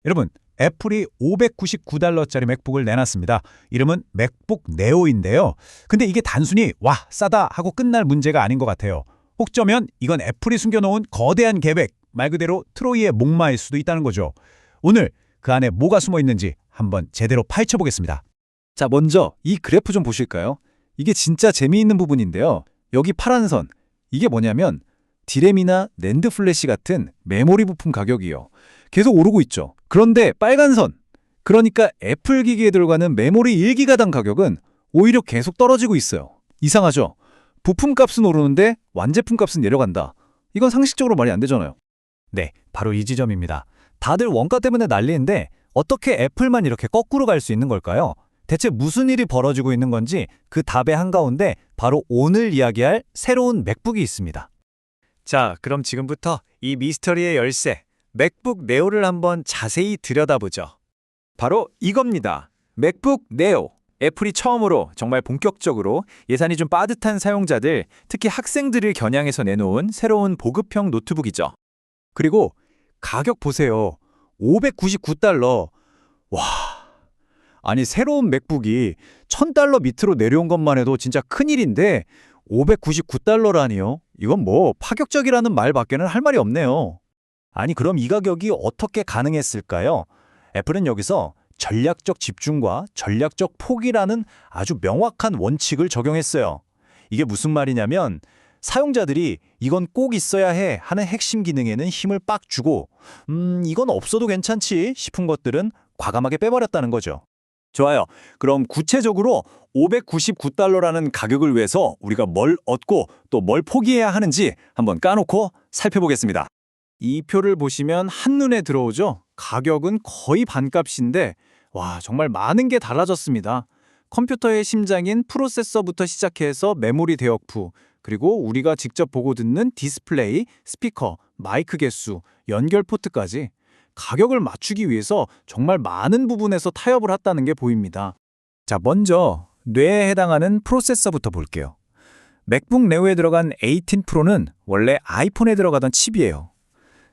여러분, 애플이 $599짜리 맥북을 내놨습니다. 이름은 맥북 네오인데요. 근데 이게 단순히 와, 싸다 하고 끝날 문제가 아닌 것 같아요. 혹자면 이건 애플이 숨겨놓은 거대한 계획, 말 그대로 트로이의 목마일 수도 있다는 거죠. 오늘 그 안에 뭐가 숨어 있는지 한번 제대로 파헤쳐보겠습니다. 자, 먼저 이 그래프 좀 보실까요? 이게 진짜 재미있는 부분인데요. 여기 파란 선, 이게 뭐냐면 디램이나 낸드 플래시 같은 메모리 부품 가격이요. 계속 오르고 있죠. 그런데 빨간 선, 그러니까 애플 기기에 들어가는 메모리 1기가당 가격은 오히려 계속 떨어지고 있어요. 이상하죠? 부품 값은 오르는데 완제품 값은 내려간다. 이건 상식적으로 말이 안 되잖아요. 네, 바로 이 지점입니다. 다들 원가 때문에 난리인데 어떻게 애플만 이렇게 거꾸로 갈 수 있는 걸까요? 대체 무슨 일이 벌어지고 있는 건지 그 답의 한가운데 바로 오늘 이야기할 새로운 맥북이 있습니다. 자, 그럼 지금부터 이 미스터리의 열쇠, 맥북 네오를 한번 자세히 들여다보죠. 바로 이겁니다. 맥북 네오. 애플이 처음으로 정말 본격적으로 예산이 좀 빠듯한 사용자들, 특히 학생들을 겨냥해서 내놓은 새로운 보급형 노트북이죠. 그리고 가격 보세요. $599. 와, 아니 새로운 맥북이 $1000 밑으로 내려온 것만 해도 진짜 큰일인데 $599라니요? 이건 뭐 파격적이라는 말밖에는 할 말이 없네요. 아니, 그럼 이 가격이 어떻게 가능했을까요? 애플은 여기서 전략적 집중과 전략적 포기라는 아주 명확한 원칙을 적용했어요. 이게 무슨 말이냐면 사용자들이 이건 꼭 있어야 해 하는 핵심 기능에는 힘을 빡 주고 이건 없어도 괜찮지 싶은 것들은 과감하게 빼버렸다는 거죠. 좋아요. 그럼 구체적으로 $599라는 가격을 위해서 우리가 뭘 얻고 또 뭘 포기해야 하는지 한번 까놓고 살펴보겠습니다. 이 표를 보시면 한눈에 들어오죠? 가격은 거의 반값인데 와, 정말 많은 게 달라졌습니다. 컴퓨터의 심장인 프로세서부터 시작해서 메모리 대역부, 그리고 우리가 직접 보고 듣는 디스플레이, 스피커, 마이크 개수, 연결 포트까지 가격을 맞추기 위해서 정말 많은 부분에서 타협을 했다는 게 보입니다. 자, 먼저 뇌에 해당하는 프로세서부터 볼게요. 맥북 네오에 들어간 18 프로는 원래 아이폰에 들어가던 칩이에요.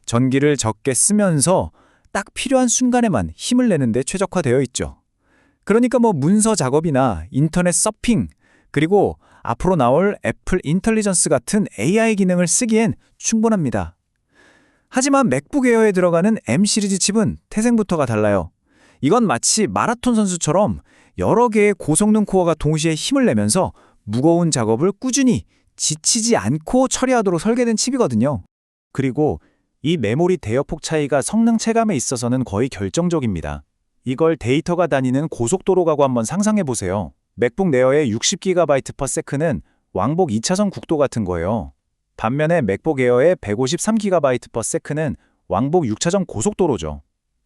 전기를 적게 쓰면서 딱 필요한 순간에만 힘을 내는데 최적화되어 있죠. 그러니까 뭐 문서 작업이나 인터넷 서핑, 그리고 앞으로 나올 애플 인텔리전스 같은 AI 기능을 쓰기엔 충분합니다. 하지만 맥북 에어에 들어가는 M 시리즈 칩은 태생부터가 달라요. 이건 마치 마라톤 선수처럼 여러 개의 고성능 코어가 동시에 힘을 내면서 무거운 작업을 꾸준히 지치지 않고 처리하도록 설계된 칩이거든요. 그리고 이 메모리 대역폭 차이가 성능 체감에 있어서는 거의 결정적입니다. 이걸 데이터가 다니는 고속도로가고 한번 상상해 보세요. 맥북 네어의 60GB/s는 왕복 2차선 국도 같은 거예요. 반면에 맥북 에어의 153GB/s는 왕복 6차선 고속도로죠.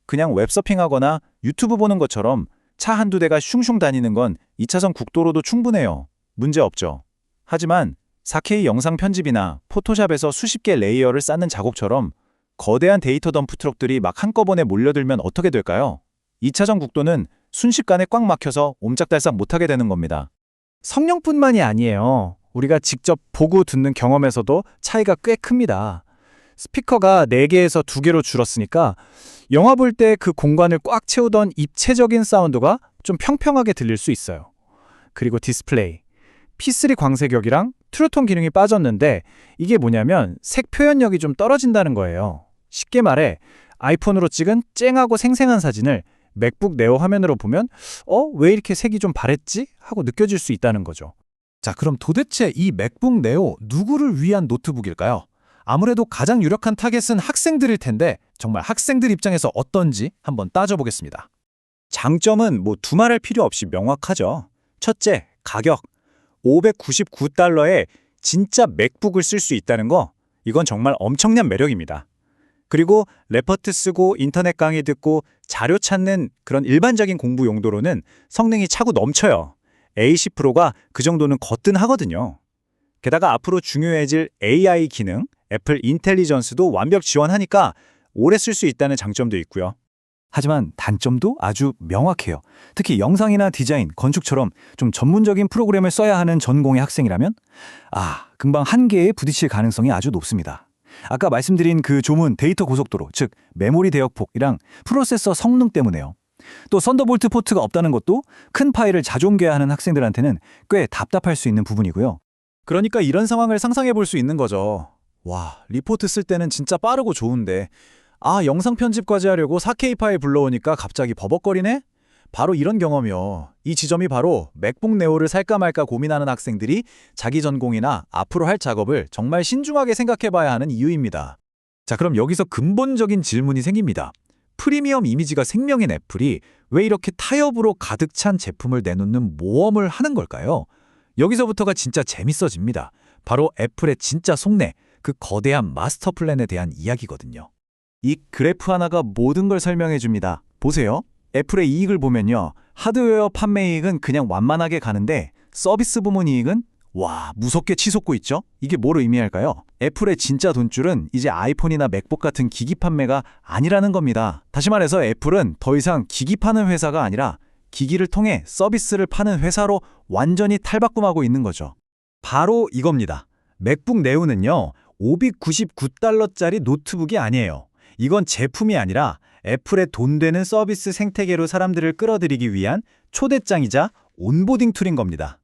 그냥 웹서핑하거나 유튜브 보는 것처럼 차 한두 대가 슝슝 다니는 건 2차선 국도로도 충분해요. 문제 없죠. 하지만 4K 영상 편집이나 포토샵에서 수십 개 레이어를 쌓는 작업처럼 거대한 데이터 덤프 트럭들이 막 한꺼번에 몰려들면 어떻게 될까요? 2차선 국도는 순식간에 꽉 막혀서 옴짝달싹 못하게 되는 겁니다. 성능뿐만이 아니에요. 우리가 직접 보고 듣는 경험에서도 차이가 꽤 큽니다. 스피커가 4개에서 2개로 줄었으니까 영화 볼 때 그 공간을 꽉 채우던 입체적인 사운드가 좀 평평하게 들릴 수 있어요. 그리고 디스플레이. P3 광색역이랑 트루톤 기능이 빠졌는데 이게 뭐냐면 색 표현력이 좀 떨어진다는 거예요. 쉽게 말해 아이폰으로 찍은 쨍하고 생생한 사진을 맥북 네오 화면으로 보면 왜 이렇게 색이 좀 바랬지? 하고 느껴질 수 있다는 거죠. 자, 그럼 도대체 이 맥북 네오 누구를 위한 노트북일까요? 아무래도 가장 유력한 타겟은 학생들일 텐데 정말 학생들 입장에서 어떤지 한번 따져보겠습니다. 장점은 뭐 두말할 필요 없이 명확하죠. 첫째, 가격. $599에 진짜 맥북을 쓸 수 있다는 거, 이건 정말 엄청난 매력입니다. 그리고 레퍼트 쓰고 인터넷 강의 듣고 자료 찾는 그런 일반적인 공부 용도로는 성능이 차고 넘쳐요. A10 프로가 그 정도는 거뜬하거든요. 게다가 앞으로 중요해질 AI 기능, 애플 인텔리전스도 완벽 지원하니까 오래 쓸 수 있다는 장점도 있고요. 하지만 단점도 아주 명확해요. 특히 영상이나 디자인, 건축처럼 좀 전문적인 프로그램을 써야 하는 전공의 학생이라면 금방 한계에 부딪힐 가능성이 아주 높습니다. 아까 말씀드린 그 조문 데이터 고속도로, 즉 메모리 대역폭이랑 프로세서 성능 때문에요. 또 썬더볼트 포트가 없다는 것도 큰 파일을 자주 옮겨야 하는 학생들한테는 꽤 답답할 수 있는 부분이고요. 그러니까 이런 상황을 상상해 볼 수 있는 거죠. 와, 리포트 쓸 때는 진짜 빠르고 좋은데 영상 편집까지 하려고 4K 파일 불러오니까 갑자기 버벅거리네? 바로 이런 경험이요. 이 지점이 바로 맥북 네오를 살까 말까 고민하는 학생들이 자기 전공이나 앞으로 할 작업을 정말 신중하게 생각해 봐야 하는 이유입니다. 자, 그럼 여기서 근본적인 질문이 생깁니다. 프리미엄 이미지가 생명인 애플이 왜 이렇게 타협으로 가득 찬 제품을 내놓는 모험을 하는 걸까요? 여기서부터가 진짜 재밌어집니다. 바로 애플의 진짜 속내, 그 거대한 마스터 플랜에 대한 이야기거든요. 이 그래프 하나가 모든 걸 설명해 줍니다. 보세요. 애플의 이익을 보면요. 하드웨어 판매이익은 그냥 완만하게 가는데 서비스 부문 이익은 무섭게 치솟고 있죠? 이게 뭘 의미할까요? 애플의 진짜 돈줄은 이제 아이폰이나 맥북 같은 기기 판매가 아니라는 겁니다. 다시 말해서 애플은 더 이상 기기 파는 회사가 아니라 기기를 통해 서비스를 파는 회사로 완전히 탈바꿈하고 있는 거죠. 바로 이겁니다. 맥북 네오는요. 599달러짜리 노트북이 아니에요. 이건 제품이 아니라 애플의 돈 되는 서비스 생태계로 사람들을 끌어들이기 위한 초대장이자 온보딩 툴인 겁니다.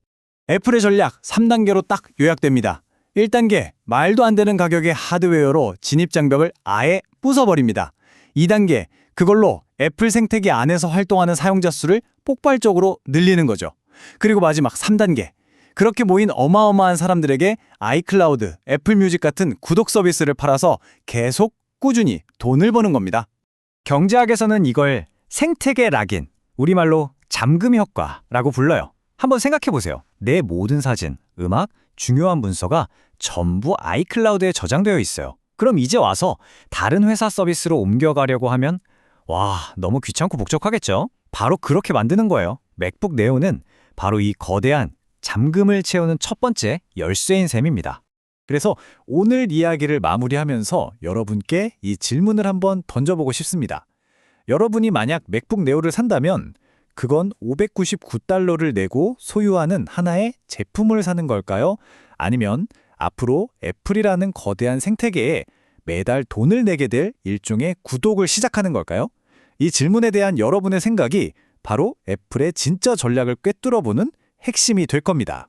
애플의 전략 3단계로 딱 요약됩니다. 1단계, 말도 안 되는 가격의 하드웨어로 진입장벽을 아예 부숴버립니다. 2단계, 그걸로 애플 생태계 안에서 활동하는 사용자 수를 폭발적으로 늘리는 거죠. 그리고 마지막 3단계, 그렇게 모인 어마어마한 사람들에게 아이클라우드, 애플뮤직 같은 구독 서비스를 팔아서 계속 꾸준히 돈을 버는 겁니다. 경제학에서는 이걸 생태계 락인, 우리말로 잠금 효과라고 불러요. 한번 생각해 보세요. 내 모든 사진, 음악, 중요한 문서가 전부 아이클라우드에 저장되어 있어요. 그럼 이제 와서 다른 회사 서비스로 옮겨가려고 하면 너무 귀찮고 복잡하겠죠? 바로 그렇게 만드는 거예요. 맥북 네오는 바로 이 거대한 잠금을 채우는 첫 번째 열쇠인 셈입니다. 그래서 오늘 이야기를 마무리하면서 여러분께 이 질문을 한번 던져보고 싶습니다. 여러분이 만약 맥북 네오를 산다면 그건 599달러를 내고 소유하는 하나의 제품을 사는 걸까요? 아니면 앞으로 애플이라는 거대한 생태계에 매달 돈을 내게 될 일종의 구독을 시작하는 걸까요? 이 질문에 대한 여러분의 생각이 바로 애플의 진짜 전략을 꿰뚫어보는 핵심이 될 겁니다.